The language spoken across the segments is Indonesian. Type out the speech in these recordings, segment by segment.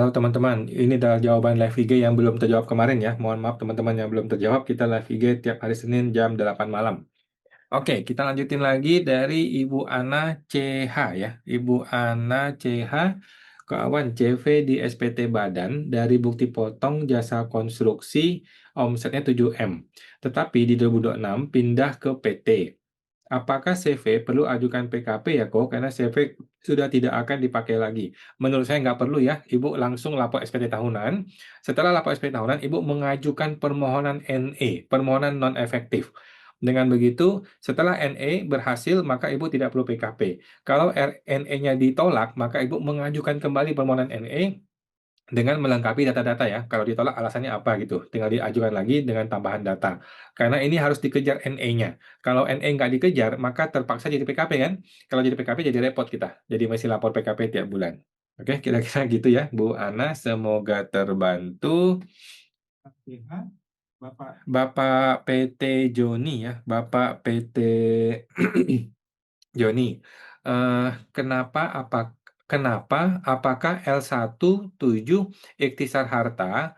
Halo teman-teman, ini adalah jawaban live IG yang belum terjawab kemarin ya. Mohon maaf teman-teman yang belum terjawab, kita live IG tiap hari Senin jam 8 malam. Oke, kita lanjutin lagi dari Ibu Ana CH ya. Ibu Ana CH, kawan CV di SPT Badan dari bukti potong jasa konstruksi omsetnya 7M. Tetapi di 2026 pindah ke PT. Apakah CV perlu ajukan PKP ya kok? Karena CV sudah tidak akan dipakai lagi. Menurut saya nggak perlu ya. Ibu langsung lapor SPT tahunan. Setelah lapor SPT tahunan, Ibu mengajukan permohonan NE, permohonan non efektif. Dengan begitu, setelah NE berhasil, maka Ibu tidak perlu PKP. Kalau NE-nya ditolak, maka Ibu mengajukan kembali permohonan NE dengan melengkapi data-data ya. Kalau ditolak alasannya apa gitu, tinggal diajukan lagi dengan tambahan data. Karena ini harus dikejar NE-nya. Kalau NE nggak dikejar, maka terpaksa jadi PKP kan. Kalau jadi PKP jadi repot kita. Jadi masih lapor PKP tiap bulan. Oke, kira-kira gitu ya, Bu Ana. Semoga terbantu. Bapak PT Joni ya, Bapak PT Joni, eh, kenapa apakah L17 ikhtisar harta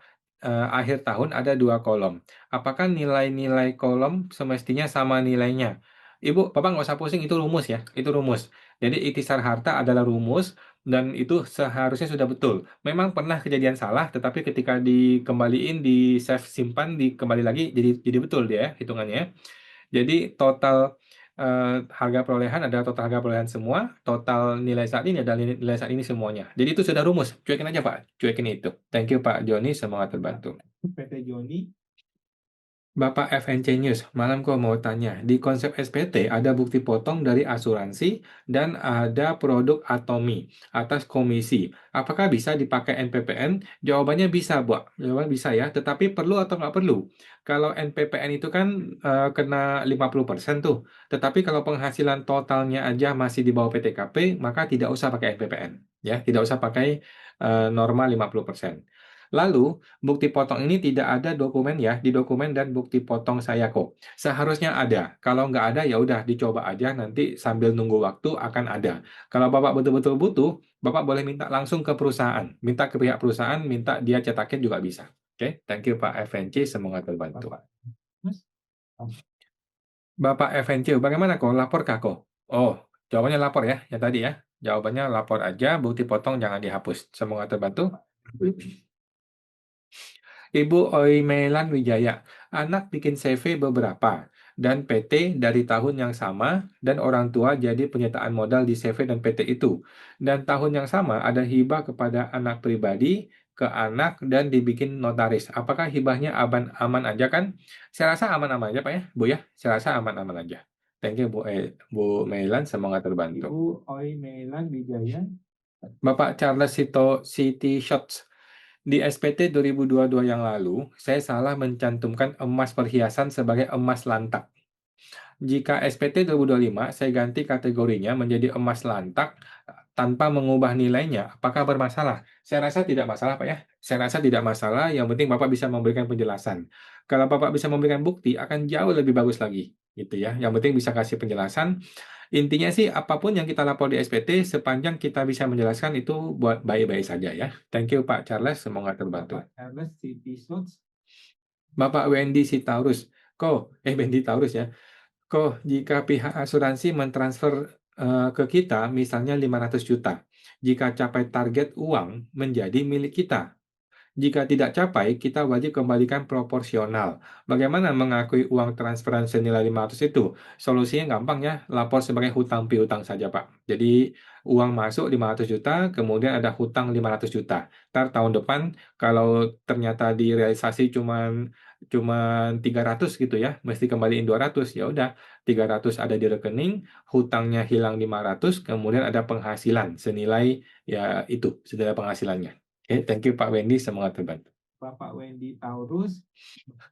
akhir tahun ada dua kolom? Apakah nilai-nilai kolom semestinya sama nilainya? Ibu, Bapak nggak usah pusing, itu rumus ya, itu rumus. Jadi ikhtisar harta adalah rumus dan itu seharusnya sudah betul. Memang pernah kejadian salah, tetapi ketika dikembaliin di save simpan, dikembali lagi jadi betul dia ya, hitungannya. Jadi total harga perolehan adalah total harga perolehan semua, total nilai saat ini adalah nilai saat ini semuanya. Jadi itu sudah rumus, cuekin aja Pak, cuekin itu. Thank you Pak Joni, semoga terbantu. PT Joni. Bapak FNC News, malam kok mau tanya, di konsep SPT ada bukti potong dari asuransi dan ada produk Atomi atas komisi. Apakah bisa dipakai NPPN? Jawabannya bisa, Bu. Jawabannya bisa ya, tetapi perlu atau nggak perlu? Kalau NPPN itu kan kena 50% tuh, tetapi kalau penghasilan totalnya aja masih di bawah PTKP, maka tidak usah pakai NPPN. Ya, tidak usah pakai norma 50%. Lalu, bukti potong ini tidak ada dokumen ya, di dokumen dan bukti potong saya kok. Seharusnya ada. Kalau nggak ada ya udah dicoba aja nanti sambil nunggu waktu akan ada. Kalau Bapak betul-betul butuh, Bapak boleh minta langsung ke perusahaan. Minta ke pihak perusahaan, minta dia cetakin juga bisa. Oke, thank you Pak FNC, semoga terbantu. Bapak FNC, bagaimana kok? Lapor kah kok? Oh, jawabannya lapor ya, yang tadi ya. Jawabannya lapor aja, bukti potong jangan dihapus. Semoga terbantu. Ibu Oimelan Wijaya, anak bikin CV beberapa dan PT dari tahun yang sama dan orang tua jadi penyertaan modal di CV dan PT itu. Dan tahun yang sama ada hibah kepada anak pribadi ke anak dan dibikin notaris. Apakah hibahnya aman aja kan? Saya rasa aman-aman aja Pak ya, Bu ya. Saya rasa aman-aman aja. Thank you Bu Meilan, semoga terbantu. Ibu Oimelan Wijaya. Bapak Charles City Shots. Di SPT 2022 yang lalu, saya salah mencantumkan emas perhiasan sebagai emas lantak. Jika SPT 2025, saya ganti kategorinya menjadi emas lantak tanpa mengubah nilainya. Apakah bermasalah? Saya rasa tidak masalah, Pak ya. Saya rasa tidak masalah, yang penting Bapak bisa memberikan penjelasan. Kalau Bapak bisa memberikan bukti, akan jauh lebih bagus lagi. Gitu ya. Yang penting bisa kasih penjelasan. Intinya sih, apapun yang kita lapor di SPT, sepanjang kita bisa menjelaskan itu buat baik-baik saja ya. Thank you Pak Charles, semoga terbantu. Pak Charles Bapak Wendy Sitaurus. Wendy Taurus ya. Jika pihak asuransi mentransfer ke kita misalnya 500 juta, jika capai target uang menjadi milik kita. Jika tidak capai, kita wajib kembalikan proporsional. Bagaimana mengakui uang transferan senilai 500 itu? Solusinya gampang ya, lapor sebagai hutang piutang saja Pak. Jadi uang masuk 500 juta, kemudian ada hutang 500 juta. Ntar tahun depan kalau ternyata direalisasi cuman 300 gitu ya, mesti kembaliin 200. Ya udah, 300 ada di rekening, hutangnya hilang 500, kemudian ada penghasilan senilai ya itu, senilai penghasilannya. Oke, thank you Pak Wendy, semoga terbantu. Bapak Wendy Taurus.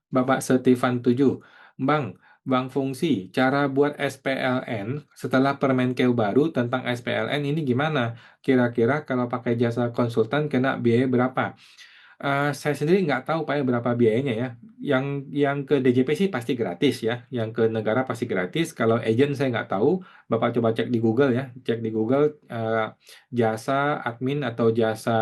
Bapak Stefan 7. Bang Fungsi, cara buat SPLN setelah Permenkeu baru tentang SPLN ini gimana? Kira-kira kalau pakai jasa konsultan kena biaya berapa? Saya sendiri nggak tahu Pak ya berapa biayanya ya. Yang ke DJP sih pasti gratis ya. Yang ke negara pasti gratis. Kalau agent saya nggak tahu. Bapak coba cek di Google ya. Cek di Google jasa admin atau jasa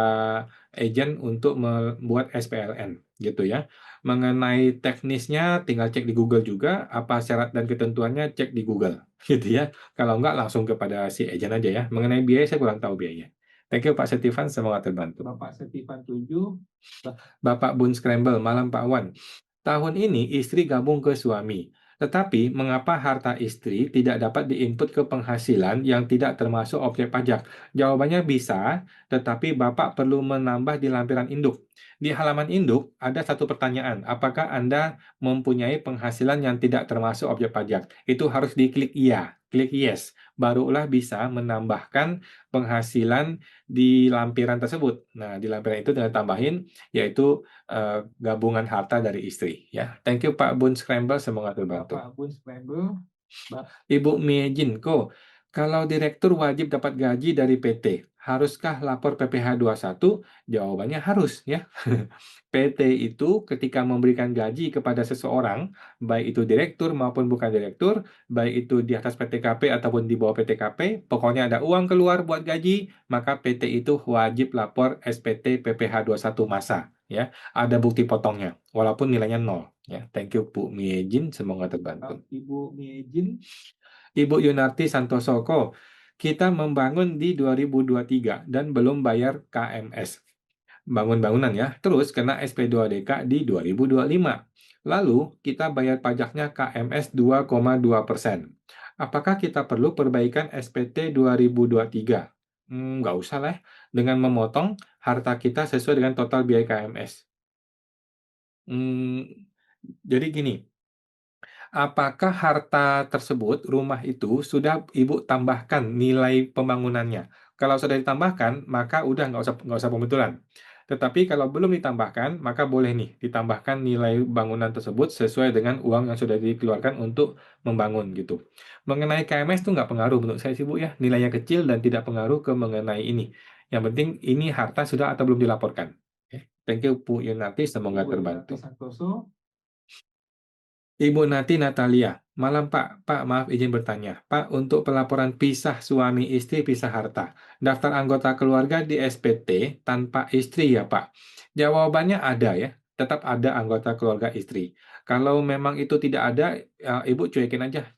agen untuk membuat SPLN, gitu ya. Mengenai teknisnya tinggal cek di Google juga, apa syarat dan ketentuannya cek di Google, gitu ya. Kalau enggak langsung kepada si agen aja ya. Mengenai biaya saya kurang tahu biayanya. Thank you Pak Setifan, semoga terbantu. Bapak Setifan 7, Bapak Bun Scramble, malam Pak Wan. Tahun ini istri gabung ke suami. Tetapi mengapa harta istri tidak dapat diinput ke penghasilan yang tidak termasuk objek pajak? Jawabannya bisa, tetapi Bapak perlu menambah di lampiran induk. Di halaman induk ada satu pertanyaan, apakah Anda mempunyai penghasilan yang tidak termasuk objek pajak? Itu harus diklik iya, klik yes. Barulah bisa menambahkan penghasilan di lampiran tersebut. Nah, di lampiran itu tinggal tambahin, yaitu gabungan harta dari istri. Ya, thank you Pak Bun Scramble, semoga terbantu. Pak Bun Scramble, Ibu Miejinko, kalau direktur wajib dapat gaji dari PT, haruskah lapor PPh 21? Jawabannya harus ya. PT itu ketika memberikan gaji kepada seseorang, baik itu direktur maupun bukan direktur, baik itu di atas PTKP ataupun di bawah PTKP, pokoknya ada uang keluar buat gaji, maka PT itu wajib lapor SPT PPh 21 masa ya. Ada bukti potongnya walaupun nilainya 0 ya. Thank you Bu Miejin, semoga terbantu. Ibu Miejin, Ibu Yunarti Santosoko, kita membangun di 2023 dan belum bayar KMS. Bangun bangunan ya, terus kena SP2DK di 2025. Lalu kita bayar pajaknya KMS 2,2%. Apakah kita perlu perbaikan SPT 2023? Nggak usah lah, dengan memotong harta kita sesuai dengan total biaya KMS. Jadi gini, apakah harta tersebut, rumah itu, sudah Ibu tambahkan nilai pembangunannya? Kalau sudah ditambahkan, maka udah nggak usah pembetulan. Tetapi kalau belum ditambahkan, maka boleh nih ditambahkan nilai bangunan tersebut sesuai dengan uang yang sudah dikeluarkan untuk membangun gitu. Mengenai KMS itu nggak pengaruh menurut saya sih Bu ya, nilainya kecil dan tidak pengaruh ke mengenai ini. Yang penting ini harta sudah atau belum dilaporkan. Oke. Thank you Bu Yunati, semoga terbantu. Ibu Nati Natalia, malam Pak. Pak, maaf izin bertanya. Pak, untuk pelaporan pisah suami istri pisah harta, daftar anggota keluarga di SPT tanpa istri ya Pak? Jawabannya ada ya, tetap ada anggota keluarga istri. Kalau memang itu tidak ada, ya, Ibu cuekin aja,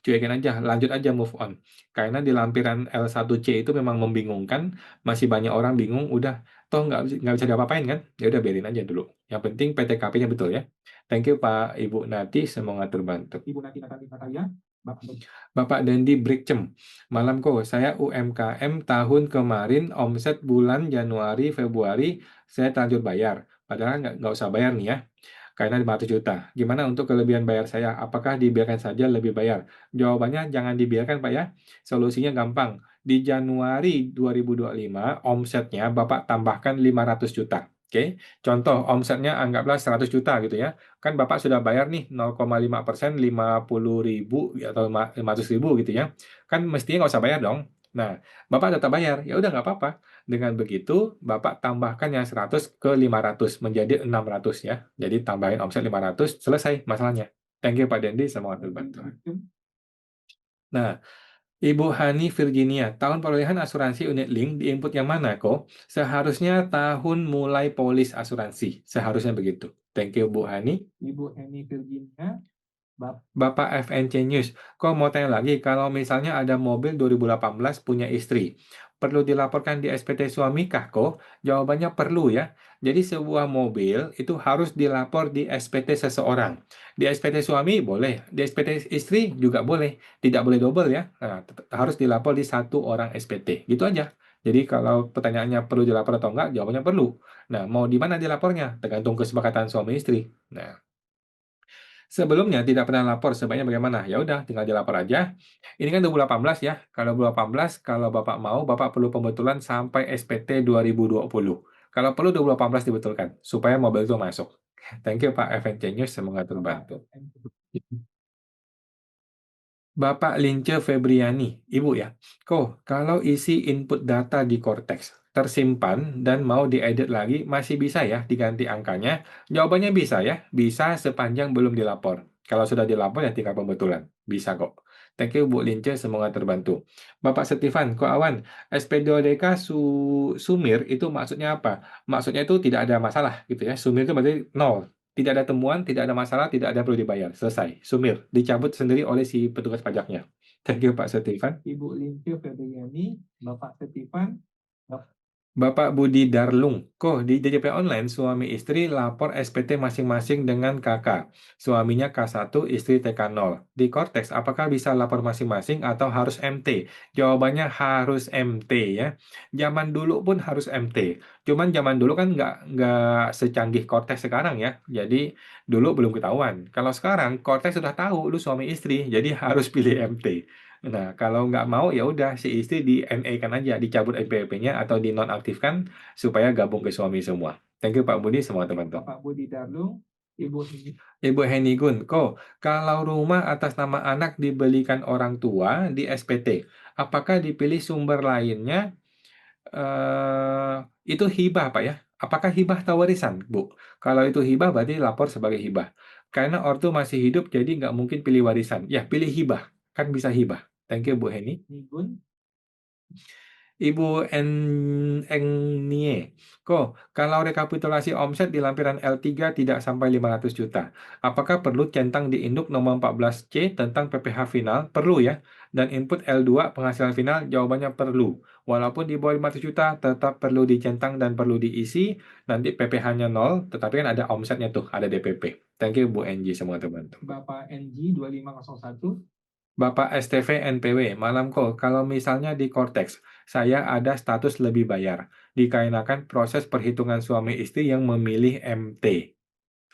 lanjut aja move on. Karena di lampiran L1C itu memang membingungkan, masih banyak orang bingung, udah toh nggak bisa diapa-apain kan? Ya udah biarin aja dulu. Yang penting PTKP-nya betul ya. Thank you Pak Ibu Nati, semoga terbantu. Ibu Nati Natalia, Bapak Dendi Brikcem. Malam kok, saya UMKM tahun kemarin omset bulan Januari Februari saya terlanjur bayar. Padahal nggak usah bayar nih ya, karena 500 juta. Gimana untuk kelebihan bayar saya? Apakah dibiarkan saja lebih bayar? Jawabannya jangan dibiarkan Pak ya. Solusinya gampang. Di Januari 2025 omsetnya Bapak tambahkan 500 juta. Oke, contoh omsetnya anggaplah 100 juta gitu ya. Kan Bapak sudah bayar nih 0,5%, 50.000 atau 500.000 gitu ya. Kan mestinya nggak usah bayar dong. Nah, Bapak tetap bayar. Ya udah nggak apa-apa. Dengan begitu, Bapak tambahkan yang 100 ke 500 menjadi 600 ya. Jadi tambahin omset 500, selesai masalahnya. Thank you Pak Dendi, semoga terbantu. Nah, Ibu Hani Virginia, tahun perolehan asuransi unit link di input yang mana kok? Seharusnya tahun mulai polis asuransi. Seharusnya begitu. Thank you Bu Hani. Ibu Hani Virginia. Bapak FNC News, kok mau tanya lagi, kalau misalnya ada mobil 2018 punya istri, perlu dilaporkan di SPT suami kah kok? Jawabannya perlu ya. Jadi sebuah mobil itu harus dilapor di SPT seseorang. Di SPT suami boleh, di SPT istri juga boleh. Tidak boleh double ya. Nah, harus dilapor di satu orang SPT. Gitu aja. Jadi kalau pertanyaannya perlu dilapor atau enggak, jawabannya perlu. Nah, mau di mana dilapornya? Tergantung kesepakatan suami istri. Nah, sebelumnya tidak pernah lapor, sebaiknya bagaimana? Ya udah, tinggal dilapor aja. Ini kan 2018 ya. Kalau 2018, kalau Bapak mau, Bapak perlu pembetulan sampai SPT 2020. Kalau perlu 2018 dibetulkan, supaya mobil itu masuk. Thank you Pak FNC News, semoga terbantu. Bapak Lince Febriani, Ibu ya. Kok, kalau isi input data di Cortex tersimpan dan mau diedit lagi, masih bisa ya diganti angkanya? Jawabannya bisa ya, bisa sepanjang belum dilapor. Kalau sudah dilapor ya tinggal pembetulan. Bisa kok. Thank you Bu Lince, semoga terbantu. Bapak Setifan, Ko Awan, SP2DK Sumir itu maksudnya apa? Maksudnya itu tidak ada masalah gitu ya. Sumir itu berarti nol. Tidak ada temuan, tidak ada masalah, tidak ada perlu dibayar. Selesai. Sumir dicabut sendiri oleh si petugas pajaknya. Thank you Pak Setifan. Ibu Lince Febriani, Bapak Setifan, Bapak Budi Darlung, kok di JJP Online suami istri lapor SPT masing-masing dengan kakak. Suaminya K1, istri TK0. Di Cortex, apakah bisa lapor masing-masing atau harus MT? Jawabannya harus MT ya. Zaman dulu pun harus MT. Cuman zaman dulu kan nggak secanggih Cortex sekarang ya. Jadi dulu belum ketahuan. Kalau sekarang Cortex sudah tahu lu suami istri, jadi harus pilih MT. Nah, kalau nggak mau ya udah si istri di NA kan aja, dicabut NPWP-nya atau dinonaktifkan supaya gabung ke suami semua. Thank you Pak Budi, semua teman-teman. Pak Budi Darlung, Ibu Henigun, kok kalau rumah atas nama anak dibelikan orang tua di SPT, apakah dipilih sumber lainnya? eh itu hibah Pak ya? Apakah hibah atau warisan, Bu? Kalau itu hibah berarti lapor sebagai hibah. Karena ortu masih hidup, jadi nggak mungkin pilih warisan. Ya, pilih hibah. Kan bisa hibah. Thank you, Bu Heni. Ibu Engnie, kok kalau rekapitulasi omset di lampiran L3 tidak sampai 500 juta, apakah perlu centang di induk nomor 14C tentang PPh final? Perlu ya. Dan input L2 penghasilan final, jawabannya perlu. Walaupun di bawah 500 juta, tetap perlu dicentang dan perlu diisi. Nanti PPh-nya 0, tetapi kan ada omsetnya tuh, ada DPP. Thank you Bu NG semua teman-teman. Bapak NG 2501. Bapak STV NPW, malam kok. Kalau misalnya di Cortex, saya ada status lebih bayar. Dikarenakan proses perhitungan suami istri yang memilih MT.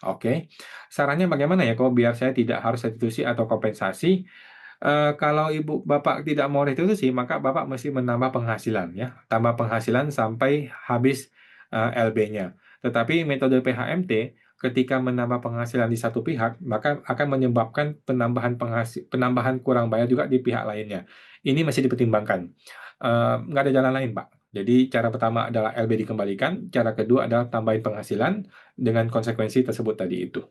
Oke. Sarannya bagaimana ya kok biar saya tidak harus restitusi atau kompensasi? Kalau ibu bapak tidak mau restitusi, maka bapak mesti menambah penghasilan ya, tambah penghasilan sampai habis LB-nya. Tetapi metode PHMT ketika menambah penghasilan di satu pihak, maka akan menyebabkan penambahan kurang bayar juga di pihak lainnya. Ini masih dipertimbangkan. Nggak ada jalan lain, Pak. Jadi cara pertama adalah LB dikembalikan, cara kedua adalah tambahin penghasilan dengan konsekuensi tersebut tadi itu.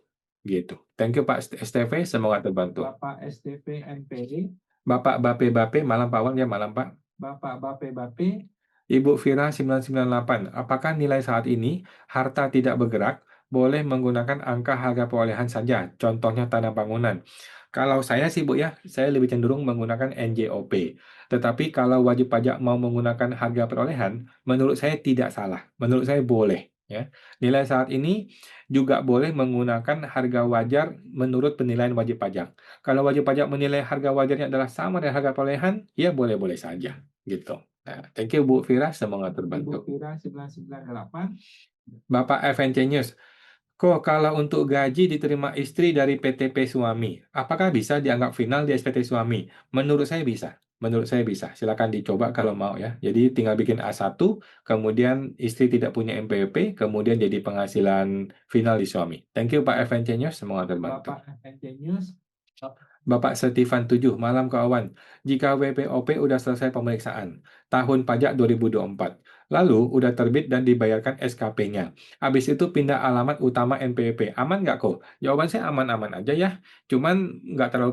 Gitu. Thank you Pak STV, semoga terbantu. Bapak STV NPD. Bapak Bape, malam Pak Wan ya, malam Pak. Bapak Bape. Ibu Vira 998, apakah nilai saat ini harta tidak bergerak boleh menggunakan angka harga perolehan saja, contohnya tanah bangunan? Kalau saya sih Bu ya, saya lebih cenderung menggunakan NJOP. Tetapi kalau wajib pajak mau menggunakan harga perolehan, menurut saya tidak salah. Menurut saya boleh. Ya. Nilai saat ini juga boleh menggunakan harga wajar menurut penilaian wajib pajak. Kalau wajib pajak menilai harga wajarnya adalah sama dengan harga perolehan, ya boleh-boleh saja. Gitu. Nah, thank you Bu Fira, semoga terbantu. Bu Fira 998. Bapak FNC News, kok kalau untuk gaji diterima istri dari PTP suami, apakah bisa dianggap final di SPT suami? Menurut saya bisa. Menurut saya bisa. Silakan dicoba kalau mau ya. Jadi tinggal bikin A1, kemudian istri tidak punya MPWP, kemudian jadi penghasilan final di suami. Thank you Pak FNC News, semoga terbantu. Bapak FNC News. Bapak Setifan 7, malam kawan. Jika WPOP udah selesai pemeriksaan, tahun pajak 2024, lalu udah terbit dan dibayarkan SKP-nya. Habis itu pindah alamat utama NPWP. Aman nggak kok? Jawaban saya aman-aman aja ya. Cuman nggak terlalu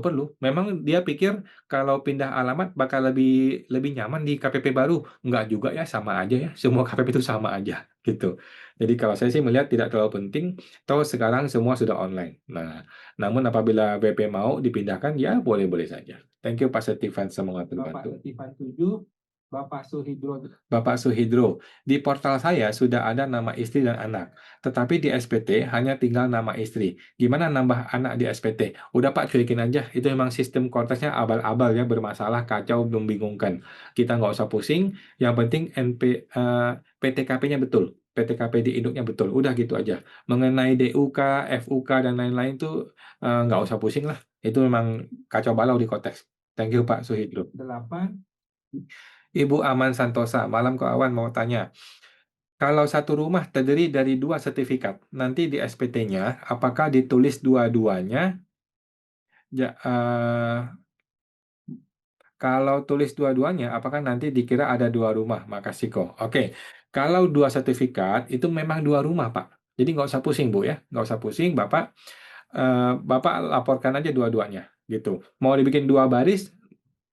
perlu. Memang dia pikir kalau pindah alamat bakal lebih lebih nyaman di KPP baru. Nggak juga ya, sama aja ya. Semua KPP itu sama aja gitu. Jadi kalau saya sih melihat tidak terlalu penting. Toh sekarang semua sudah online. Nah, namun apabila BP mau dipindahkan, ya boleh-boleh saja. Thank you Pak Setifan, semoga terbantu. Bapak Setifan 7, Bapak Suhidro. Bapak Suhidro, di portal saya sudah ada nama istri dan anak, tetapi di SPT hanya tinggal nama istri. Gimana nambah anak di SPT? Udah Pak, cuekin aja. Itu memang sistem Cortex-nya abal-abal ya, bermasalah, kacau, membingungkan. Kita nggak usah pusing. Yang penting PTKP-nya betul. PTKP di induknya betul. Udah gitu aja. Mengenai DUK, FUK, dan lain-lain tuh nggak usah pusing lah. Itu memang kacau balau di konteks. Thank you Pak Suhidro. 8. Ibu Aman Santosa, malam ke awan mau tanya. Kalau satu rumah terdiri dari 2 sertifikat, nanti di SPT-nya apakah ditulis dua-duanya? Kalau tulis dua-duanya, apakah nanti dikira ada 2 rumah? Makasih kok. Oke, kalau 2 sertifikat itu memang 2 rumah Pak. Jadi nggak usah pusing Bu ya, nggak usah pusing Bapak. Bapak laporkan aja dua-duanya gitu. Mau dibikin 2 baris,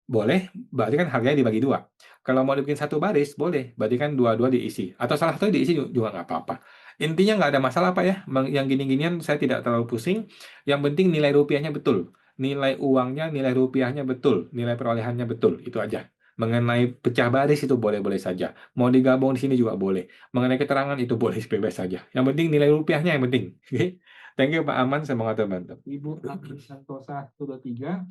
boleh, berarti kan harganya dibagi 2. Kalau mau dibikin 1 baris, boleh, berarti kan dua-dua diisi. Atau salah satu diisi juga nggak apa-apa. Intinya nggak ada masalah, Pak, ya. Yang gini-ginian saya tidak terlalu pusing. Yang penting nilai rupiahnya betul. Nilai uangnya, nilai rupiahnya betul. Nilai perolehannya betul. Itu aja. Mengenai pecah baris itu boleh-boleh saja. Mau digabung di sini juga boleh. Mengenai keterangan itu boleh bebas saja. Yang penting nilai rupiahnya yang penting. Oke. Thank you, Pak Aman. Semoga terbantu. Ibu Agni Santosa 123.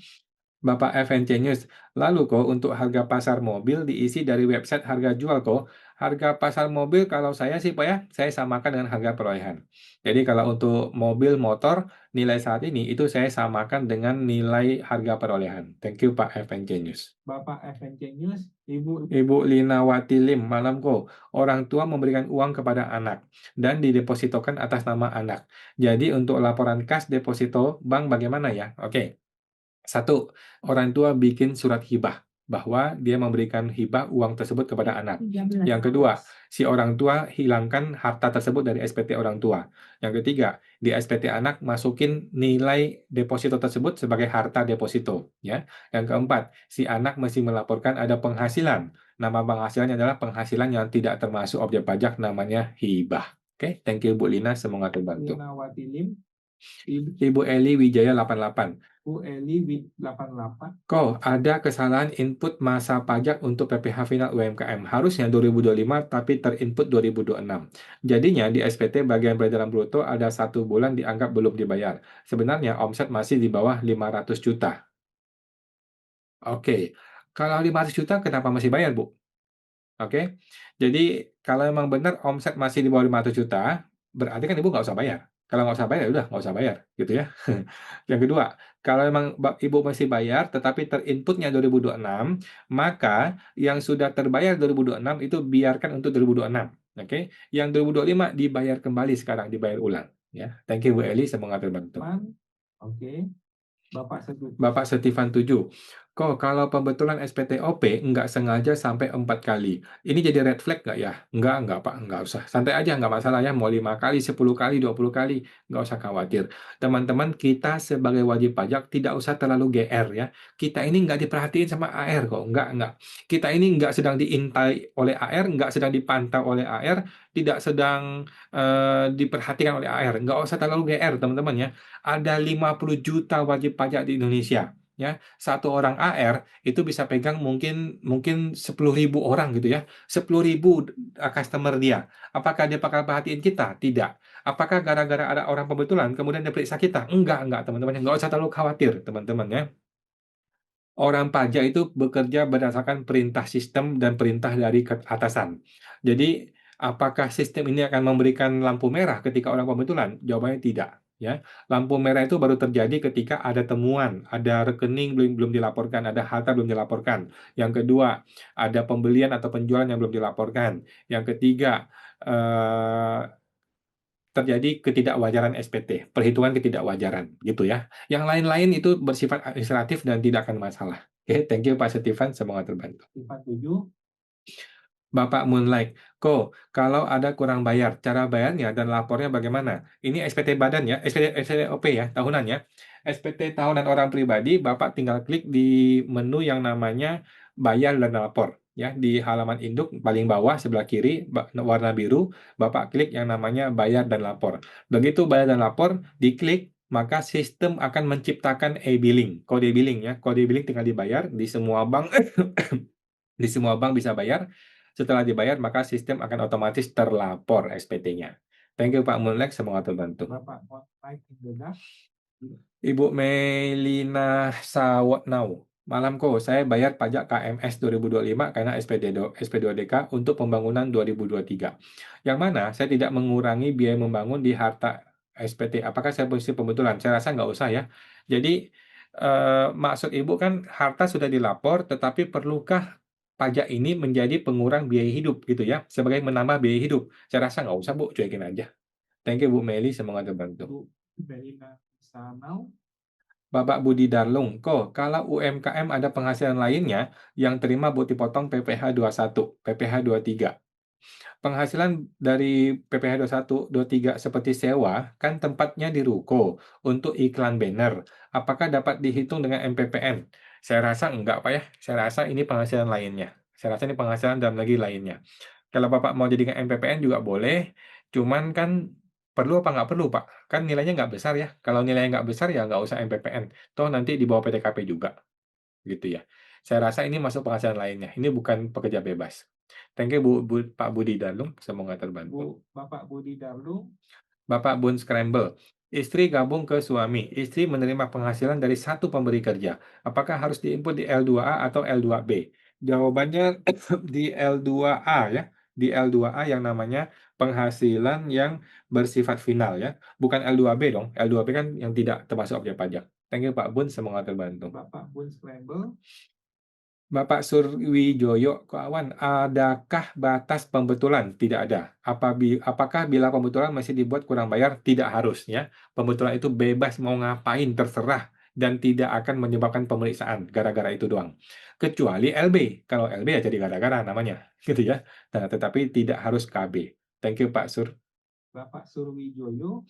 Bapak FNC News. Lalu kok untuk harga pasar mobil diisi dari website harga jual kok. Harga pasar mobil kalau saya sih Pak ya, saya samakan dengan harga perolehan. Jadi kalau untuk mobil motor nilai saat ini itu saya samakan dengan nilai harga perolehan. Thank you Pak FNC News. Bapak FNC News, Ibu Linawati Lim, malam kok. Orang tua memberikan uang kepada anak dan didepositokan atas nama anak. Jadi untuk laporan kas deposito bank bagaimana ya? Oke. Satu, orang tua bikin surat hibah bahwa dia memberikan hibah uang tersebut kepada anak. Yang kedua, si orang tua hilangkan harta tersebut dari SPT orang tua. Yang ketiga, di SPT anak masukin nilai deposito tersebut sebagai harta deposito. Ya. Yang keempat, si anak mesti melaporkan ada penghasilan. Nama penghasilannya adalah penghasilan yang tidak termasuk objek pajak, namanya hibah. Oke, thank you Bu Lina, semoga terbantu. Ibu Eli Wijaya 88. Bu Eli 88. Kok ada kesalahan input masa pajak untuk PPh final UMKM. Harusnya 2025 tapi terinput 2026. Jadinya di SPT bagian peredaran bruto ada 1 bulan dianggap belum dibayar. Sebenarnya omset masih di bawah 500 juta. Oke, kalau 500 juta kenapa masih bayar, Bu? Oke, jadi kalau memang benar omset masih di bawah 500 juta, berarti kan Ibu nggak usah bayar. Kalau nggak usah bayar, ya udah nggak usah bayar, gitu ya. Yang kedua, kalau memang Ibu masih bayar, tetapi terinputnya 2026, maka yang sudah terbayar 2026 itu biarkan untuk 2026, oke? Yang 2025 dibayar kembali sekarang, dibayar ulang, ya. Thank you Bu Eli, semoga terbantu. Oke. Bapak Setifan 7. Kok kalau pembetulan SPTOP nggak sengaja sampai 4 kali, ini jadi red flag nggak ya? Nggak Pak, nggak usah. Santai aja, nggak masalah ya. Mau 5 kali, 10 kali, 20 kali, nggak usah khawatir. Teman-teman, kita sebagai wajib pajak tidak usah terlalu GR ya. Kita ini nggak diperhatiin sama AR kok, nggak. Kita ini nggak sedang diintai oleh AR, nggak sedang dipantau oleh AR, tidak sedang diperhatikan oleh AR. Nggak usah terlalu GR, teman-teman ya. Ada 50 juta wajib pajak di Indonesia. Ya, satu orang AR itu bisa pegang mungkin 10.000 orang gitu ya, 10.000 customer dia. Apakah dia bakal perhatiin kita? Tidak. Apakah gara-gara ada orang pembetulan kemudian dia periksa kita? Enggak teman-teman. Nggak usah terlalu khawatir teman-teman ya. Orang pajak itu bekerja berdasarkan perintah sistem dan perintah dari atasan. Jadi, apakah sistem ini akan memberikan lampu merah ketika orang pembetulan? Jawabannya tidak. Ya, lampu merah itu baru terjadi ketika ada temuan, ada rekening belum dilaporkan, ada harta belum dilaporkan. Yang kedua, ada pembelian atau penjualan yang belum dilaporkan. Yang ketiga, terjadi ketidakwajaran SPT, perhitungan ketidakwajaran, gitu ya. Yang lain-lain itu bersifat administratif dan tidak akan masalah. Oke, thank you Pak Stefan, semoga terbantu. 47. Bapak Moonlight, kok kalau ada kurang bayar, cara bayarnya dan lapornya bagaimana? Ini SPT badan ya, SPTOP ya, tahunan ya. SPT tahunan orang pribadi, Bapak tinggal klik di menu yang namanya bayar dan lapor. Ya, di halaman induk paling bawah sebelah kiri warna biru, Bapak klik yang namanya bayar dan lapor. Begitu bayar dan lapor diklik, maka sistem akan menciptakan e-billing, kode billing ya. Kode billing tinggal dibayar di semua bank di semua bank bisa bayar. Setelah dibayar, maka sistem akan otomatis terlapor SPT-nya. Thank you Pak Mulek, semoga terbantu. Ibu Melina Sawotnau. Malamku, saya bayar pajak KMS 2025 karena SP2DK untuk pembangunan 2023. Yang mana saya tidak mengurangi biaya membangun di harta SPT. Apakah saya mesti pembetulan? Saya rasa nggak usah ya. Jadi, maksud Ibu kan harta sudah dilapor, tetapi perlukah pajak ini menjadi pengurang biaya hidup gitu ya, sebagai menambah biaya hidup? Saya rasa nggak usah Bu, cuekin aja. Thank you Bu Meli, semoga terbantu. Bapak Budi Darlung, kok kalau UMKM ada penghasilan lainnya yang terima bukti potong PPh 21, PPh 23. Penghasilan dari PPh 21, 23 seperti sewa, kan tempatnya di ruko untuk iklan banner. Apakah dapat dihitung dengan MPPN? Saya rasa enggak, Pak, ya. Saya rasa ini penghasilan lainnya. Saya rasa ini penghasilan dalam negeri lainnya. Kalau Bapak mau jadikan MPPN juga boleh, cuman kan perlu apa nggak perlu, Pak? Kan nilainya nggak besar ya. Kalau nilainya nggak besar ya nggak usah MPPN. Toh nanti di bawah PTKP juga, gitu ya. Saya rasa ini masuk penghasilan lainnya. Ini bukan pekerja bebas. Thank you Pak Budi Dalung, semoga terbantu. Bapak Budi Dalung. Bapak Bun Scramble. Istri gabung ke suami. Istri menerima penghasilan dari satu pemberi kerja. Apakah harus diinput di L2A atau L2B? Jawabannya di L2A ya. Di L2A yang namanya penghasilan yang bersifat final ya. Bukan L2B dong. L2B kan yang tidak termasuk objek pajak. Thank you Pak Bun, semoga terbantu. Bapak Bun Scramble. Bapak Surwijoyo, kawan, adakah batas pembetulan? Tidak ada. Apakah bila pembetulan masih dibuat kurang bayar? Tidak harus ya. Pembetulan itu bebas mau ngapain, terserah. Dan tidak akan menyebabkan pemeriksaan gara-gara itu doang. Kecuali LB. Kalau LB ya jadi gara-gara namanya. Gitu ya. Nah, tetapi tidak harus KB. Thank you Pak Sur. Bapak Surwijoyo.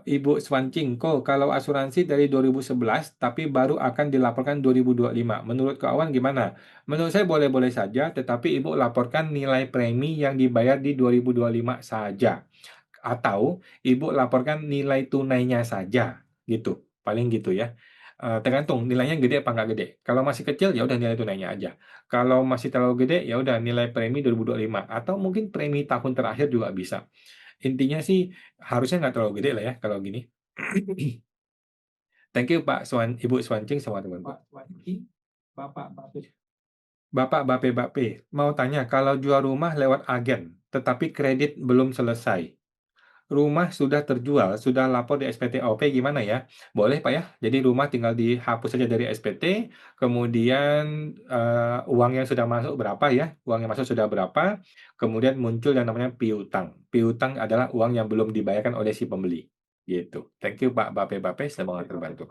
Ibu Swancingko, kalau asuransi dari 2011 tapi baru akan dilaporkan 2025, menurut keuangan gimana? Menurut saya boleh-boleh saja, tetapi Ibu laporkan nilai premi yang dibayar di 2025 saja. Atau Ibu laporkan nilai tunainya saja, gitu. Paling gitu ya. Tergantung nilainya gede apa nggak gede. Kalau masih kecil ya udah nilai tunainya aja. Kalau masih terlalu gede ya udah nilai premi 2025 atau mungkin premi tahun terakhir juga bisa. Intinya sih harusnya nggak terlalu gede lah ya kalau gini. Thank you Ibu Swancing sama teman-teman. Pak Swancing, Bapak Bape. Bapak Bape, mau tanya kalau jual rumah lewat agen, tetapi kredit belum selesai. Rumah sudah terjual, sudah lapor di SPT OP gimana ya? Boleh Pak ya. Jadi rumah tinggal dihapus saja dari SPT, kemudian uang yang sudah masuk berapa ya? Uang yang masuk sudah berapa? Kemudian muncul yang namanya piutang. Piutang adalah uang yang belum dibayarkan oleh si pembeli. Gitu. Thank you Pak Bape, semoga terbantu.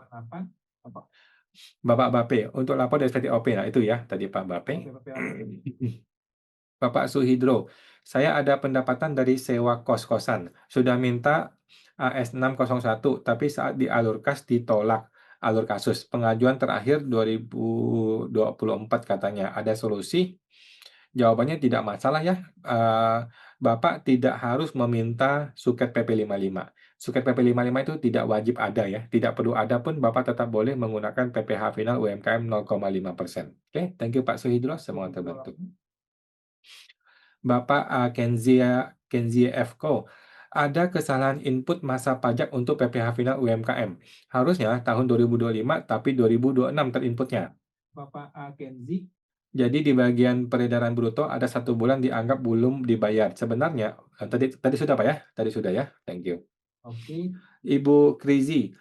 Bapak Bape, untuk lapor dari SPT OP, nah itu ya tadi Pak Bape. Bapak Suhidro, saya ada pendapatan dari sewa kos-kosan. Sudah minta AS601, tapi saat dialur kas ditolak alur kasus. Pengajuan terakhir 2024 katanya. Ada solusi? Jawabannya tidak masalah ya. Bapak tidak harus meminta suket PP 55. Suket PP 55 itu tidak wajib ada ya. Tidak perlu ada pun Bapak tetap boleh menggunakan PPh final UMKM 0,5%. Oke, thank you Pak Suhidro. Semoga terbantu. Bapak Kenzia Fko, ada kesalahan input masa pajak untuk PPh final UMKM. Harusnya tahun 2025 tapi 2026 terinputnya. Bapak Kenzi. Jadi di bagian peredaran bruto ada 1 bulan dianggap belum dibayar. Sebenarnya tadi sudah Pak ya? Tadi sudah ya. Thank you. Oke. Ibu Krizi,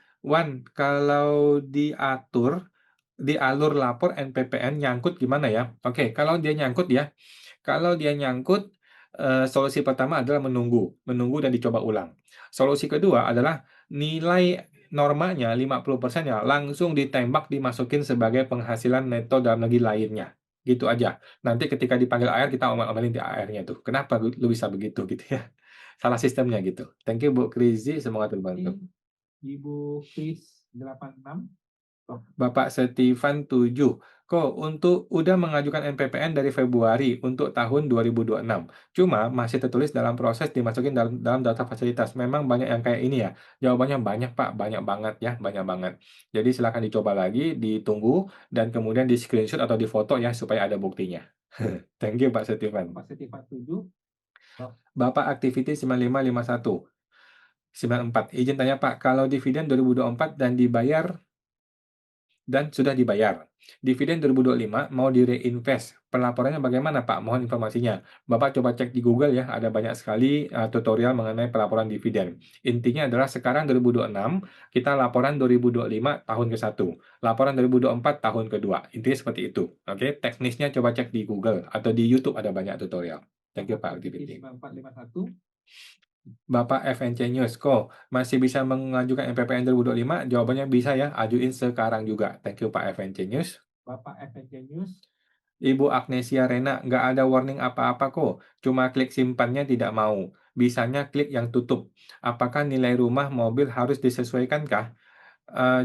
kalau diatur di alur lapor NPPN nyangkut gimana ya? Oke, kalau dia nyangkut ya. Kalau dia nyangkut, solusi pertama adalah menunggu dan dicoba ulang. Solusi kedua adalah nilai normanya 50% ya langsung ditembak dimasukin sebagai penghasilan neto dalam negeri lainnya. Gitu aja. Nanti ketika dipanggil AR kita omel-omelin di AR-nya tuh. Kenapa lu bisa begitu gitu ya. Salah sistemnya gitu. Thank you Bu Krizi, semoga terbantu. Ibu Kris 86. Bapak Stefan 7. Kok untuk udah mengajukan NPPN dari Februari untuk tahun 2026. Cuma masih tertulis dalam proses dimasukin dalam data fasilitas. Memang banyak yang kayak ini ya. Jawabannya banyak Pak, banyak banget ya, banyak banget. Jadi silakan dicoba lagi, ditunggu dan kemudian di screenshot atau di foto ya supaya ada buktinya. Thank you Pak Stefan. Pak Stefan 7. Bapak Activity 9551. 94. Izin tanya Pak, kalau dividen 2024 dan sudah dibayar. Dividen 2025 mau direinvest. Pelaporannya bagaimana Pak? Mohon informasinya. Bapak coba cek di Google ya, ada banyak sekali tutorial mengenai pelaporan dividen. Intinya adalah sekarang 2026, kita laporan 2025 tahun ke-1. Laporan 2024 tahun ke-2. Intinya seperti itu. Oke, teknisnya coba cek di Google atau di YouTube ada banyak tutorial. Thank you Pak Activity. 451. Bapak FNC News, kok masih bisa mengajukan NPPN 2025? Jawabannya bisa ya, ajuin sekarang juga. Thank you Pak FNC News. Bapak FNC News. Ibu Agnesia Rena, nggak ada warning apa-apa kok, cuma klik simpannya tidak mau. Bisanya klik yang tutup. Apakah nilai rumah mobil harus disesuaikankah?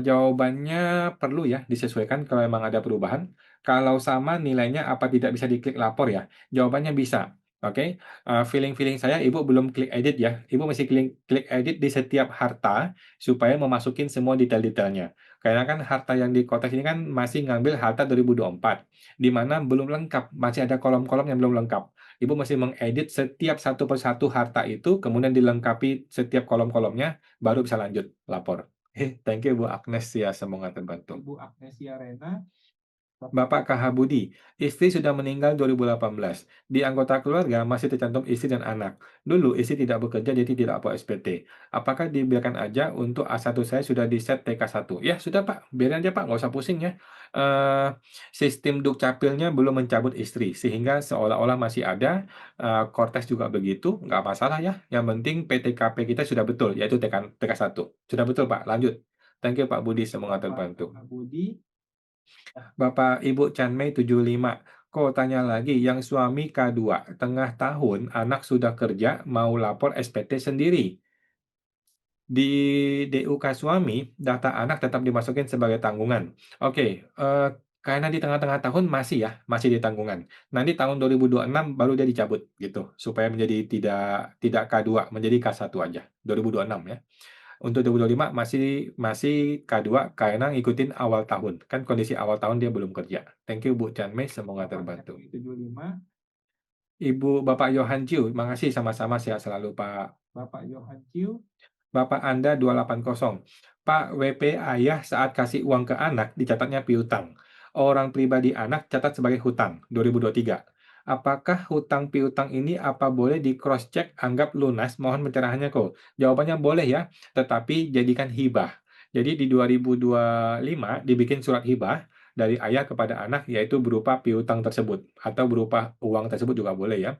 Jawabannya perlu ya disesuaikan kalau memang ada perubahan. Kalau sama nilainya apa tidak bisa diklik lapor ya? Jawabannya bisa. Oke, feeling-feeling saya Ibu belum klik edit ya. Ibu mesti klik klik edit di setiap harta supaya memasukin semua detail-detailnya. Karena kan harta yang di kotak ini kan masih ngambil harta 2024, di mana belum lengkap, masih ada kolom-kolom yang belum lengkap. Ibu mesti mengedit setiap satu persatu harta itu, kemudian dilengkapi setiap kolom-kolomnya, baru bisa lanjut lapor. Thank you Bu Agnes ya, semoga terbantu. Ibu Agnesia Rena, Bapak KH Budi, istri sudah meninggal 2018. Di anggota keluarga masih tercantum istri dan anak. Dulu istri tidak bekerja jadi tidak apa SPT. Apakah dibiarkan aja untuk A1 saya sudah di set TK1? Ya sudah Pak, biarin aja Pak, nggak usah pusing ya. Eh, sistem Dukcapilnya belum mencabut istri, sehingga seolah-olah masih ada. Kortes juga begitu, nggak masalah ya. Yang penting PTKP kita sudah betul, yaitu TK1. Sudah betul Pak, lanjut. Thank you Pak Budi, semoga terbantu. Pak Budi. Bapak Ibu Chanmei 75. Kok tanya lagi, yang suami K2, tengah tahun anak sudah kerja, mau lapor SPT sendiri. Di DUK suami, data anak tetap dimasukin sebagai tanggungan. Oke, karena di tengah-tengah tahun masih ya, masih di tanggungan. Nanti tahun 2026 baru dia dicabut gitu, supaya menjadi tidak K2, menjadi K1 aja. 2026 ya. Untuk 2025 masih masih K2 karena ngikutin awal tahun. Kan kondisi awal tahun dia belum kerja. Thank you Bu Chanmei, semoga terbantu. 75. Ibu Bapak Yohan Chiu, makasih sama-sama sehat selalu Pak. Bapak Yohan Chiu. Bapak Anda 280. Pak WP ayah saat kasih uang ke anak dicatatnya piutang. Orang pribadi anak catat sebagai hutang 2023. Apakah hutang piutang ini apa boleh di cross check anggap lunas? Mohon pencerahannya kok. Jawabannya boleh ya, tetapi jadikan hibah. Jadi di 2025 dibikin surat hibah dari ayah kepada anak yaitu berupa piutang tersebut atau berupa uang tersebut juga boleh ya.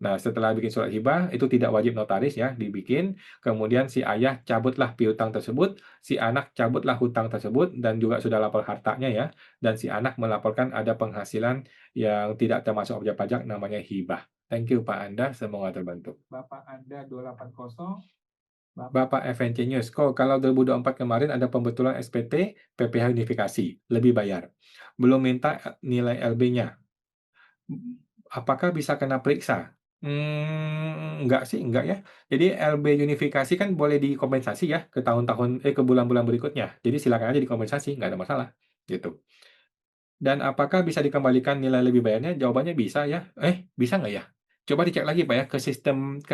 Nah, setelah bikin surat hibah itu tidak wajib notaris ya dibikin. Kemudian si ayah cabutlah piutang tersebut, si anak cabutlah hutang tersebut, dan juga sudah lapor hartanya ya, dan si anak melaporkan ada penghasilan yang tidak termasuk objek pajak namanya hibah. Thank you Pak Anda, semoga terbantu. Bapak Anda 280, Bapak FNC News, kok kalau 2024 kemarin ada pembetulan SPT, PPh unifikasi, lebih bayar. Belum minta nilai LB-nya. Apakah bisa kena periksa? Enggak sih, enggak ya. Jadi LB unifikasi kan boleh dikompensasi ya ke tahun-tahun ke bulan-bulan berikutnya. Jadi silakan aja dikompensasi, nggak ada masalah, gitu. Dan apakah bisa dikembalikan nilai lebih bayarnya? Jawabannya bisa ya. Bisa nggak ya? Coba dicek lagi Pak ya ke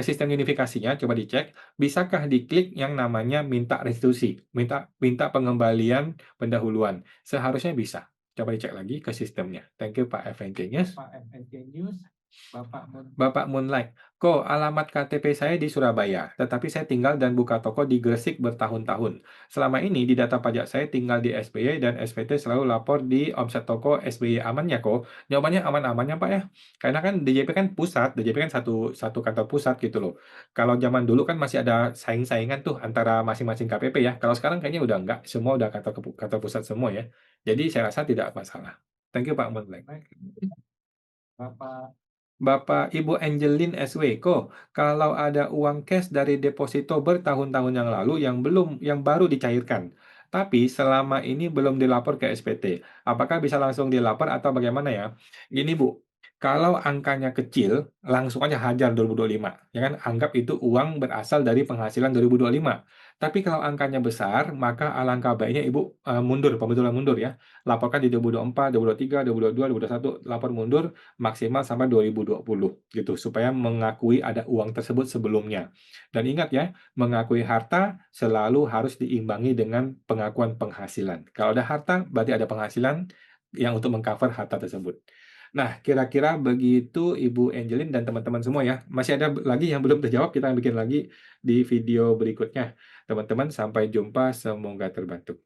sistem unifikasinya, coba dicek. Bisakah diklik yang namanya minta restitusi, minta pengembalian pendahuluan? Seharusnya bisa. Coba dicek lagi ke sistemnya. Thank you Pak FNC News. Pak FNC News. Bapak Moonlight, kok alamat KTP saya di Surabaya, tetapi saya tinggal dan buka toko di Gresik bertahun-tahun. Selama ini di data pajak saya tinggal di SBY dan SPT selalu lapor di omset toko SBY aman ya kok? Jawabannya aman-amannya Pak ya. Karena kan DJP kan pusat, DJP kan satu satu kantor pusat gitu loh. Kalau zaman dulu kan masih ada saing-saingan tuh antara masing-masing KPP ya. Kalau sekarang kayaknya udah enggak, semua udah kantor pusat semua ya. Jadi saya rasa tidak masalah. Thank you Pak Moonlight. Bapak Ibu Angelin SW, kok kalau ada uang cash dari deposito bertahun-tahun yang lalu yang baru dicairkan, tapi selama ini belum dilapor ke SPT, apakah bisa langsung dilapor atau bagaimana ya? Gini Bu, kalau angkanya kecil, langsung aja hajar 2025, ya kan? Anggap itu uang berasal dari penghasilan 2025. Tapi kalau angkanya besar, maka alangkah baiknya Ibu mundur, pembetulan mundur ya. Laporkan di 2024, 2023, 2022, 2021, lapor mundur maksimal sampai 2020 gitu supaya mengakui ada uang tersebut sebelumnya. Dan ingat ya, mengakui harta selalu harus diimbangi dengan pengakuan penghasilan. Kalau ada harta berarti ada penghasilan yang untuk mengcover harta tersebut. Nah, kira-kira begitu Ibu Angelin dan teman-teman semua ya. Masih ada lagi yang belum terjawab, kita bikin lagi di video berikutnya. Teman-teman, sampai jumpa, semoga terbantu.